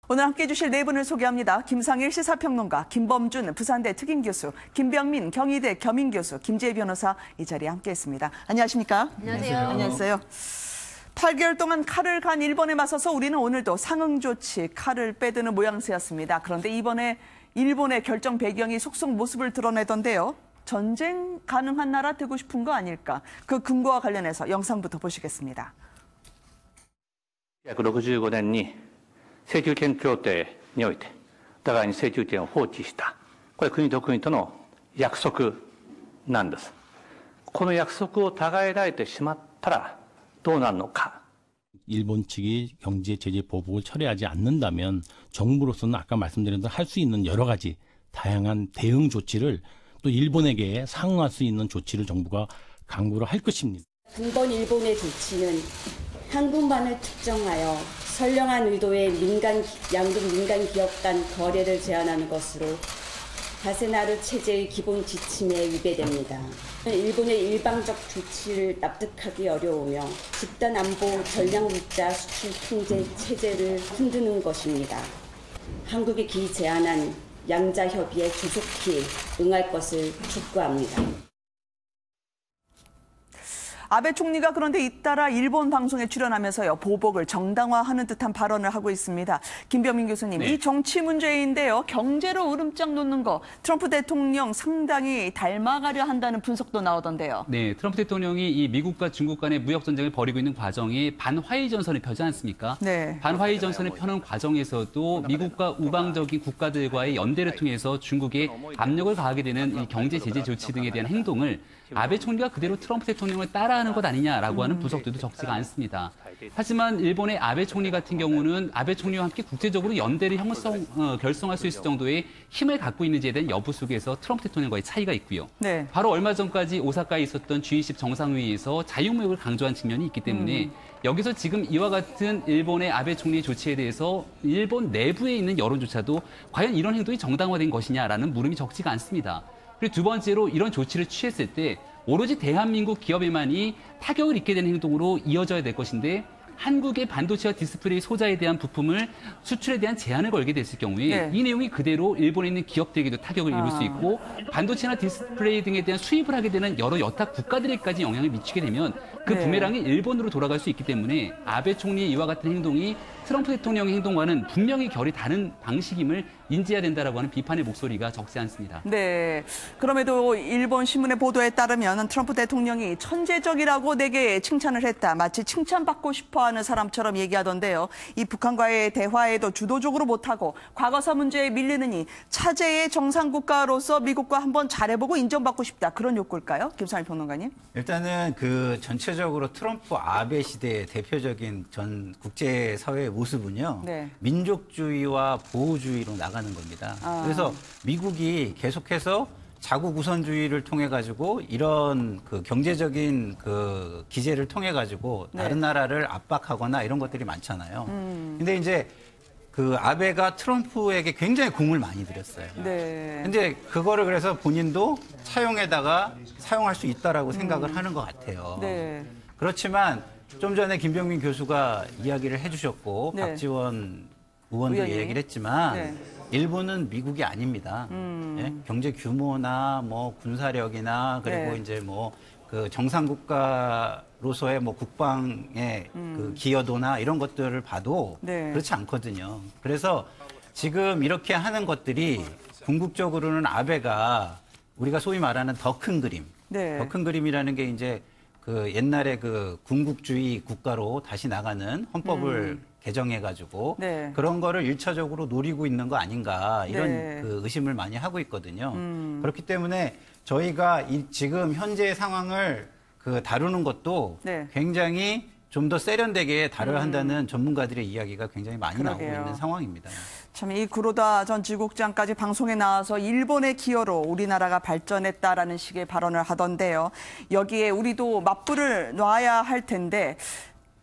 오늘 함께해 주실 네 분을 소개합니다. 김상일 시사평론가, 김범준 부산대 특임교수, 김병민 경희대 겸임교수, 김재희 변호사 이 자리에 함께했습니다. 안녕하십니까? 안녕하세요. 안녕하세요. 8개월 동안 칼을 간 일본에 맞서서 우리는 오늘도 상응 조치, 칼을 빼드는 모양새였습니다. 그런데 이번에 일본의 결정 배경이 속속 모습을 드러내던데요. 전쟁 가능한 나라 되고 싶은 거 아닐까? 그 근거와 관련해서 영상부터 보시겠습니다. 1965年に請求権協定においてお互いに請求権を放棄した。これ国と国との約束なんです。この約束を違えられてしまったらどうなるのか。 일본 측이 경제 제재 보복을 철회하지 않는다면 정부로서는 아까 말씀드린 대로 할 수 있는 여러 가지 다양한 대응 조치를 또 일본에게 상응할 수 있는 조치를 정부가 강구를 할 것입니다. 이번 일본의 조치는 한국만을 특정하여 선량한 의도의 양국 민간 기업 간 거래를 제한하는 것으로 다세나르 체제의 기본 지침에 위배됩니다. 일본의 일방적 조치를 납득하기 어려우며 집단 안보 전략 물자 수출 통제 체제를 흔드는 것입니다. 한국이 기 제안한 양자 협의에 조속히 응할 것을 촉구합니다. 아베 총리가 그런데 잇따라 일본 방송에 출연하면서요, 보복을 정당화하는 듯한 발언을 하고 있습니다. 김병민 교수님, 이 정치 문제인데요, 경제로 으름장 놓는 거 트럼프 대통령 상당히 닮아가려 한다는 분석도 나오던데요. 네, 트럼프 대통령이 이 미국과 중국 간의 무역 전쟁을 벌이고 있는 과정이 반화이 전선을 펴지 않습니까? 네. 반화이 전선을 펴는 과정에서도 미국과 우방적인 국가들과의 연대를 통해서 중국에 압력을 가하게 되는 이 경제 제재 조치 등에 대한 행동을 아베 총리가 그대로 트럼프 대통령을 따라하는 것 아니냐라고 하는 분석들도 적지가 않습니다. 하지만 일본의 아베 총리 같은 경우는 아베 총리와 함께 국제적으로 연대를 결성할 수 있을 정도의 힘을 갖고 있는지에 대한 여부 속에서 트럼프 대통령과의 차이가 있고요. 네. 바로 얼마 전까지 오사카에 있었던 G20 정상회의에서 자유무역을 강조한 측면이 있기 때문에 여기서 지금 이와 같은 일본의 아베 총리의 조치에 대해서 일본 내부에 있는 여론조차도 과연 이런 행동이 정당화된 것이냐라는 물음이 적지가 않습니다. 그리고 두 번째로 이런 조치를 취했을 때 오로지 대한민국 기업에만이 타격을 입게 되는 행동으로 이어져야 될 것인데 한국의 반도체와 디스플레이 소자에 대한 부품을 수출에 대한 제한을 걸게 됐을 경우에 이 내용이 그대로 일본에 있는 기업들에게도 타격을 입을 수 있고 반도체나 디스플레이 등에 대한 수입을 하게 되는 여러 여타 국가들에게까지 영향을 미치게 되면 그 부메랑이 일본으로 돌아갈 수 있기 때문에 아베 총리의 이와 같은 행동이 트럼프 대통령의 행동과는 분명히 결이 다른 방식임을 인지해야 된다라고 하는 비판의 목소리가 적지 않습니다. 네. 그럼에도 일본 신문의 보도에 따르면 트럼프 대통령이 천재적이라고 내게 칭찬을 했다. 마치 칭찬받고 싶어하는 사람처럼 얘기하던데요. 이 북한과의 대화에도 주도적으로 못하고 과거사 문제에 밀리느니 차제의 정상국가로서 미국과 한번 잘해보고 인정받고 싶다. 그런 욕구일까요? 김상일 평론가님. 일단은 그 전체적으로 트럼프 아베 시대의 대표적인 전 국제사회의 모습은요. 네. 민족주의와 보호주의로 나가는 겁니다. 그래서 미국이 계속해서 자국 우선주의를 통해 가지고 이런 그 경제적인 그 기제를 통해 가지고 다른 나라를 압박하거나 이런 것들이 많잖아요. 근데 이제 그 아베가 트럼프에게 굉장히 공을 많이 들였어요. 네. 근데 그거를 그래서 본인도 차용에다가 사용할 수 있다라고 생각을 하는 것 같아요. 네. 그렇지만 좀 전에 김병민 교수가 이야기를 해주셨고 박지원 의원도 얘기를 했지만 일본은 미국이 아닙니다. 예? 경제 규모나 뭐 군사력이나 그리고 이제 뭐 그 정상국가로서의 뭐 국방의 그 기여도나 이런 것들을 봐도 그렇지 않거든요. 그래서 지금 이렇게 하는 것들이 궁극적으로는 아베가 우리가 소위 말하는 더 큰 그림, 더 큰 그림이라는 게 이제 그 옛날에 그 군국주의 국가로 다시 나가는 헌법을 개정해가지고 그런 거를 일차적으로 노리고 있는 거 아닌가 이런 그 의심을 많이 하고 있거든요. 그렇기 때문에 저희가 지금 현재의 상황을 그 다루는 것도 굉장히 좀 더 세련되게 다뤄야 한다는 전문가들의 이야기가 굉장히 많이 나오고 있는 상황입니다. 참 이 구로다 전 지국장까지 방송에 나와서 일본의 기여로 우리나라가 발전했다라는 식의 발언을 하던데요. 여기에 우리도 맞불을 놔야 할 텐데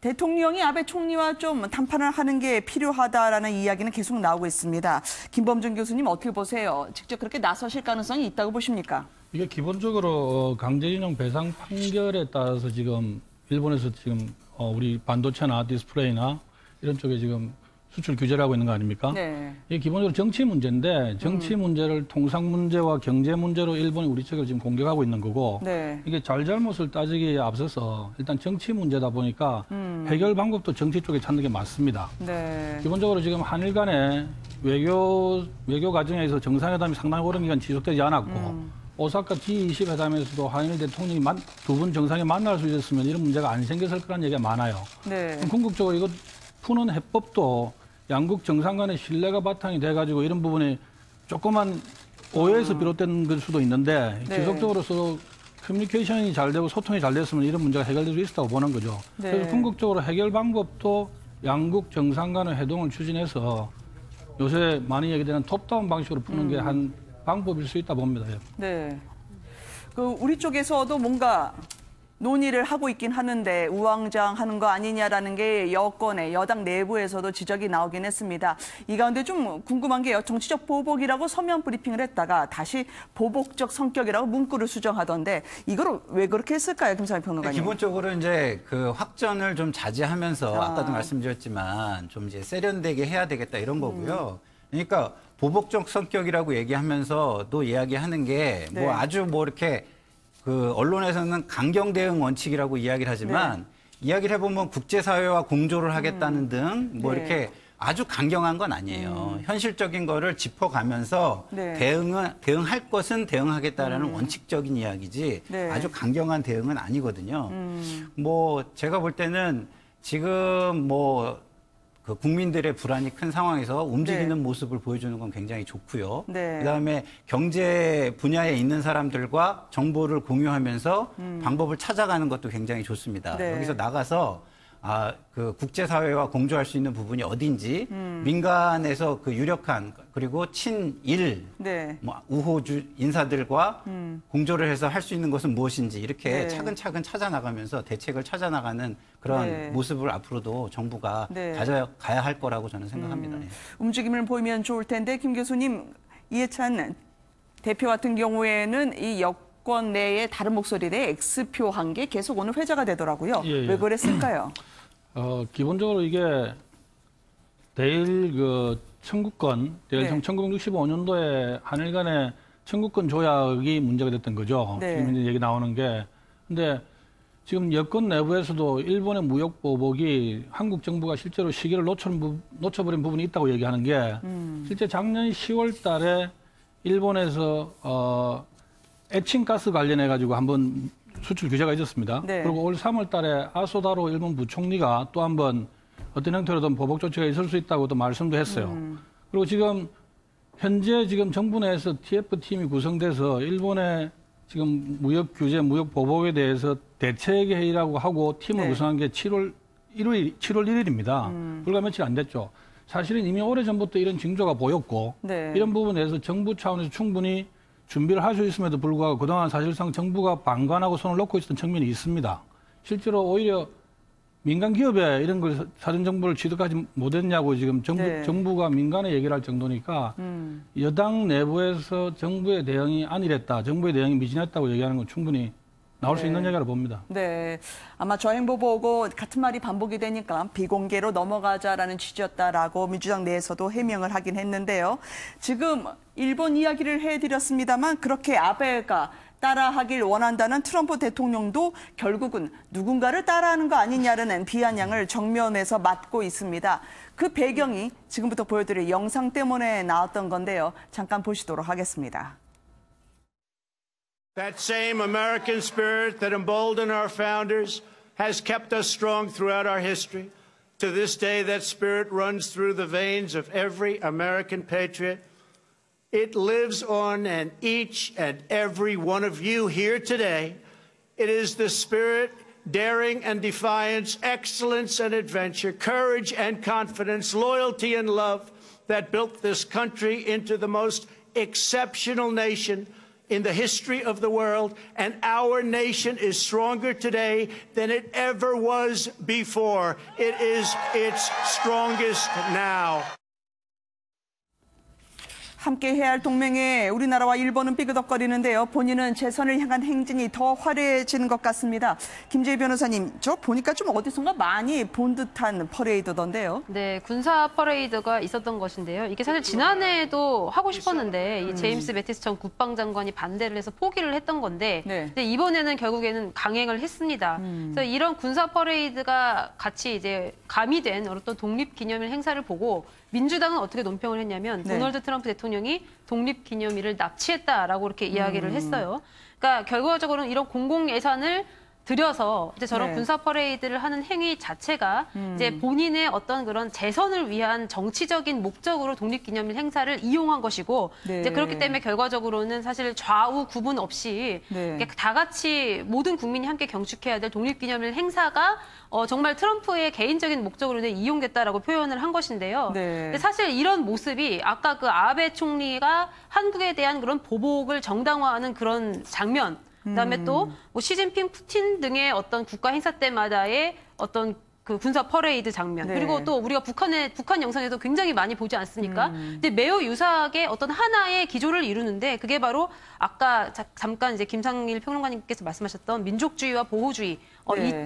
대통령이 아베 총리와 좀談判을 하는 게 필요하다라는 이야기는 계속 나오고 있습니다. 김범준 교수님 어떻게 보세요? 직접 그렇게 나서실 가능성이 있다고 보십니까? 이게 기본적으로 강제징용 배상 판결에 따라서 지금 일본에서 지금 우리 반도체나 디스플레이나 이런 쪽에 지금 수출 규제를 하고 있는 거 아닙니까? 네. 이게 기본적으로 정치 문제인데 정치 문제를 통상 문제와 경제 문제로 일본이 우리 측을 지금 공격하고 있는 거고 네. 이게 잘잘못을 따지기에 앞서서 일단 정치 문제다 보니까 해결 방법도 정치 쪽에 찾는 게 맞습니다. 네. 기본적으로 지금 한일 간의 외교 과정에서 정상회담이 상당히 오랜 기간 지속되지 않았고 오사카 G20 회담에서도 한일 대통령이 두 분 정상이 만날 수 있었으면 이런 문제가 안 생겼을 거라는 얘기가 많아요. 네. 궁극적으로 이거 푸는 해법도 양국 정상 간의 신뢰가 바탕이 돼가지고 이런 부분이 조그만 오해에서 비롯된 걸 수도 있는데 네. 지속적으로서 커뮤니케이션이 잘 되고 소통이 잘 됐으면 이런 문제가 해결될 수 있다고 보는 거죠. 네. 그래서 궁극적으로 해결 방법도 양국 정상 간의 회동을 추진해서 요새 많이 얘기되는 톱다운 방식으로 푸는 게 한 방법일 수 있다 봅니다. 예. 네. 우리 쪽에서도 뭔가 논의를 하고 있긴 하는데 우왕좌왕하는 거 아니냐라는 게 여권의 여당 내부에서도 지적이 나오긴 했습니다. 이 가운데 좀 궁금한 게요. 정치적 보복이라고 서면 브리핑을 했다가 다시 보복적 성격이라고 문구를 수정하던데 이걸 왜 그렇게 했을까요, 김상희 평론가님? 기본적으로 이제 그 확전을 좀 자제하면서 아까도 말씀드렸지만 좀 이제 세련되게 해야 되겠다 이런 거고요. 그러니까 보복적 성격이라고 얘기하면서도 이야기하는 게 뭐 네. 아주 뭐 이렇게 그 언론에서는 강경 대응 원칙이라고 이야기를 하지만 이야기를 해보면 국제사회와 공조를 하겠다는 등 뭐 네. 이렇게 아주 강경한 건 아니에요. 현실적인 거를 짚어가면서 네. 대응할 것은 대응하겠다라는 원칙적인 이야기지 네. 아주 강경한 대응은 아니거든요. 뭐 제가 볼 때는 지금 뭐 그 국민들의 불안이 큰 상황에서 움직이는 네. 모습을 보여주는 건 굉장히 좋고요. 네. 그다음에 경제 분야에 있는 사람들과 정보를 공유하면서 방법을 찾아가는 것도 굉장히 좋습니다. 네. 여기서 나가서 그 국제사회와 공조할 수 있는 부분이 어딘지 민간에서 그 유력한 그리고 친일 네. 뭐 우호주 인사들과 공조를 해서 할 수 있는 것은 무엇인지 이렇게 네. 차근차근 찾아나가면서 대책을 찾아나가는 그런 네. 모습을 앞으로도 정부가 네. 가야 할 거라고 저는 생각합니다. 예. 움직임을 보이면 좋을 텐데 김 교수님, 이해찬 대표 같은 경우에는 이 여권 내에 다른 목소리에 X표 한 게 계속 오늘 회자가 되더라고요. 예, 예. 왜 그랬을까요? 기본적으로 이게 대일 그 청구권, 대일 네. 1965년도에 한일 간의 청구권 조약이 문제가 됐던 거죠. 네. 지금 이제 얘기 나오는 게. 근데 지금 여권 내부에서도 일본의 무역 보복이 한국 정부가 실제로 시기를 놓쳐버린 부분이 있다고 얘기하는 게 실제 작년 10월 달에 일본에서 에칭가스 관련해 가지고 한번 수출 규제가 있었습니다. 네. 그리고 올 3월 달에 아소다로 일본 부총리가 또 한번 어떤 형태로든 보복 조치가 있을 수 있다고도 말씀도 했어요. 그리고 지금 현재 지금 정부 내에서 TF팀이 구성돼서 일본의 지금 무역 규제, 무역 보복에 대해서 대책 회의라고 하고 팀을 네. 구성한 게 7월 1일입니다. 불과 며칠 안 됐죠. 사실은 이미 오래전부터 이런 징조가 보였고 네. 이런 부분에 대해서 정부 차원에서 충분히 준비를 할 수 있음에도 불구하고 그동안 사실상 정부가 방관하고 손을 놓고 있었던 측면이 있습니다. 실제로 오히려 민간 기업에 이런 걸 사전 정보를 취득하지 못했냐고 지금 네. 정부가 민간에 얘기를 할 정도니까 여당 내부에서 정부의 대응이 안일했다, 정부의 대응이 미진했다고 얘기하는 건 충분히 나올 수 있는 얘기라고 봅니다. 네, 아마 저 행보 보고 같은 말이 반복이 되니까 비공개로 넘어가자라는 취지였다라고 민주당 내에서도 해명을 하긴 했는데요. 지금 일본 이야기를 해드렸습니다만 그렇게 아베가 따라하길 원한다는 트럼프 대통령도 결국은 누군가를 따라하는 거 아니냐는 비아냥을 정면에서 맞고 있습니다. 그 배경이 지금부터 보여드릴 영상 때문에 나왔던 건데요. 잠깐 보시도록 하겠습니다. That same American spirit that emboldened our founders has kept us strong throughout our history. To this day, that spirit runs through the veins of every American patriot. It lives on in each and every one of you here today. It is the spirit, daring and defiance, excellence and adventure, courage and confidence, loyalty and love that built this country into the most exceptional nation in the history of the world, and our nation is stronger today than it ever was before. It is its strongest now. 함께 해야 할 동맹에 우리나라와 일본은 삐그덕거리는데요. 본인은 재선을 향한 행진이 더 화려해지는 것 같습니다. 김재희 변호사님, 저 보니까 좀 어디선가 많이 본 듯한 퍼레이드던데요. 네, 군사 퍼레이드가 있었던 것인데요. 이게 사실 지난해에도 하고 싶었는데 이 제임스 매티스 전 국방장관이 반대를 해서 포기를 했던 건데 근데 이번에는 결국에는 강행을 했습니다. 그래서 이런 군사 퍼레이드가 같이 이제 가미된 어떤 독립기념일 행사를 보고 민주당은 어떻게 논평을 했냐면 도널드 트럼프 대통령이 독립기념일을 납치했다라고 이렇게 이야기를 했어요. 그러니까 결과적으로는 이런 공공 예산을 들여서 이제 저런 군사 퍼레이드를 하는 행위 자체가 이제 본인의 어떤 그런 재선을 위한 정치적인 목적으로 독립기념일 행사를 이용한 것이고 이제 그렇기 때문에 결과적으로는 사실 좌우 구분 없이 다 같이 모든 국민이 함께 경축해야 될 독립기념일 행사가 정말 트럼프의 개인적인 목적으로 이용됐다라고 표현을 한 것인데요. 근데 사실 이런 모습이 아까 그 아베 총리가 한국에 대한 그런 보복을 정당화하는 그런 장면, 그다음에 또 뭐 시진핑, 푸틴 등의 어떤 국가 행사 때마다의 어떤 그 군사 퍼레이드 장면 그리고 또 우리가 북한 영상에도 굉장히 많이 보지 않습니까? 근데 매우 유사하게 어떤 하나의 기조를 이루는데 그게 바로 아까 잠깐 이제 김상일 평론가님께서 말씀하셨던 민족주의와 보호주의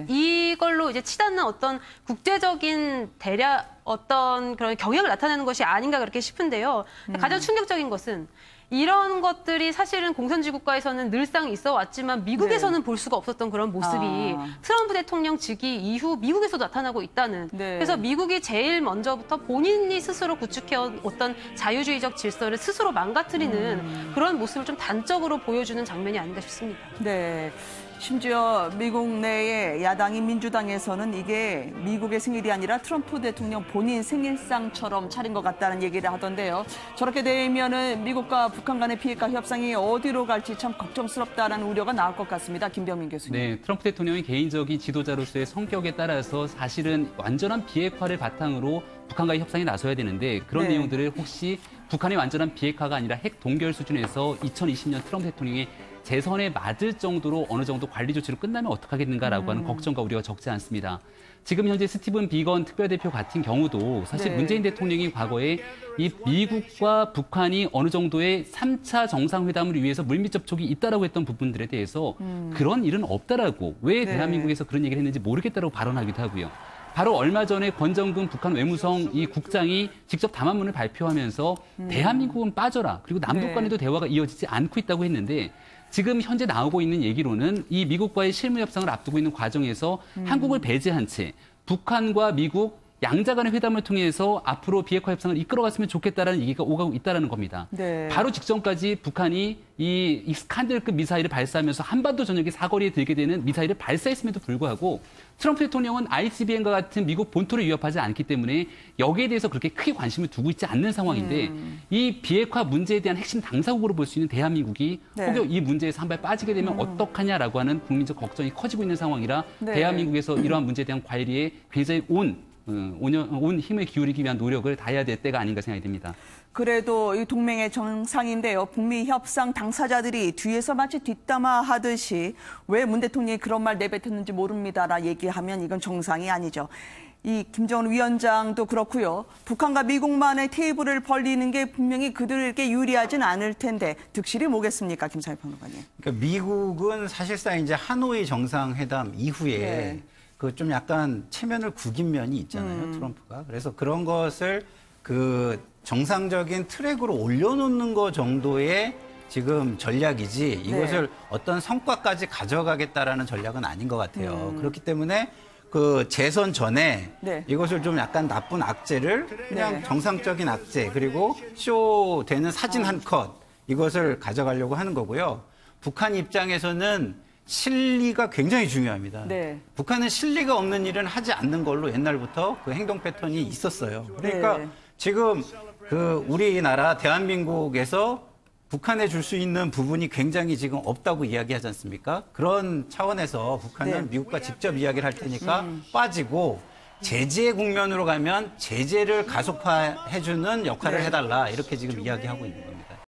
이걸로 이제 치닫는 어떤 국제적인 어떤 그런 경향을 나타내는 것이 아닌가 그렇게 싶은데요. 가장 충격적인 것은 이런 것들이 사실은 공산주의 국가에서는 늘상 있어 왔지만 미국에서는 볼 수가 없었던 그런 모습이 트럼프 대통령 즉위 이후 미국에서도 나타나고 있다는. 그래서 미국이 제일 먼저부터 본인이 스스로 구축해온 어떤 자유주의적 질서를 스스로 망가뜨리는 그런 모습을 좀 단적으로 보여주는 장면이 아닌가 싶습니다. 네. 심지어 미국 내의 야당인 민주당에서는 이게 미국의 생일이 아니라 트럼프 대통령 본인 생일상처럼 차린 것 같다는 얘기를 하던데요. 저렇게 되면은 미국과 북한 간의 비핵화 협상이 어디로 갈지 참 걱정스럽다라는 우려가 나올 것 같습니다. 김병민 교수님. 네, 트럼프 대통령이 개인적인 지도자로서의 성격에 따라서 사실은 완전한 비핵화를 바탕으로 북한과의 협상에 나서야 되는데 그런 내용들을 혹시 북한의 완전한 비핵화가 아니라 핵 동결 수준에서 2020년 트럼프 대통령이 재선에 맞을 정도로 어느 정도 관리 조치로 끝나면 어떡하겠는가라고 하는 걱정과 우려가 적지 않습니다. 지금 현재 스티븐 비건 특별대표 같은 경우도 사실 문재인 대통령이 과거에 이 미국과 북한이 어느 정도의 3차 정상회담을 위해서 물밑 접촉이 있다라고 했던 부분들에 대해서 그런 일은 없다라고 왜 대한민국에서 그런 얘기를 했는지 모르겠다라고 발언하기도 하고요. 바로 얼마 전에 권정근 북한 외무성 이 국장이 직접 담화문을 발표하면서 대한민국은 빠져라. 그리고 남북 간에도 대화가 이어지지 않고 있다고 했는데 지금 현재 나오고 있는 얘기로는 이 미국과의 실무 협상을 앞두고 있는 과정에서 한국을 배제한 채 북한과 미국 양자 간의 회담을 통해서 앞으로 비핵화 협상을 이끌어갔으면 좋겠다라는 얘기가 오가고 있다는 겁니다. 바로 직전까지 북한이 이 이스칸델급 미사일을 발사하면서 한반도 전역의 사거리에 들게 되는 미사일을 발사했음에도 불구하고 트럼프 대통령은 ICBM과 같은 미국 본토를 위협하지 않기 때문에 여기에 대해서 그렇게 크게 관심을 두고 있지 않는 상황인데 이 비핵화 문제에 대한 핵심 당사국으로 볼 수 있는 대한민국이 혹여 이 문제에서 한 발 빠지게 되면 어떡하냐라고 하는 국민적 걱정이 커지고 있는 상황이라 대한민국에서 이러한 문제에 대한 관리에 굉장히 온 힘을 기울이기 위한 노력을 다해야 될 때가 아닌가 생각이 듭니다. 그래도 이 동맹의 정상인데요. 북미 협상 당사자들이 뒤에서 마치 뒷담화하듯이 왜 문 대통령이 그런 말 내뱉었는지 모릅니다라 얘기하면 이건 정상이 아니죠. 이 김정은 위원장도 그렇고요. 북한과 미국만의 테이블을 벌리는 게 분명히 그들에게 유리하진 않을 텐데 득실이 뭐겠습니까, 김상일 평론가님? 그러니까 미국은 사실상 이제 하노이 정상회담 이후에 그 좀 약간 체면을 구긴 면이 있잖아요, 트럼프가. 그래서 그런 것을 그 정상적인 트랙으로 올려놓는 것 정도의 지금 전략이지 이것을 어떤 성과까지 가져가겠다라는 전략은 아닌 것 같아요. 그렇기 때문에 그 재선 전에 이것을 좀 약간 나쁜 악재를 그냥 정상적인 악재 그리고 쇼 되는 사진 한 컷 이것을 가져가려고 하는 거고요. 북한 입장에서는 실리가 굉장히 중요합니다. 북한은 실리가 없는 일은 하지 않는 걸로 옛날부터 그 행동 패턴이 있었어요. 그러니까 지금 그 우리나라 대한민국에서 북한에 줄 수 있는 부분이 굉장히 지금 없다고 이야기하지 않습니까? 그런 차원에서 북한은 미국과 직접 이야기를 할 테니까 빠지고 제재 국면으로 가면 제재를 가속화해주는 역할을 해달라 이렇게 지금 이야기하고 있는 겁니다.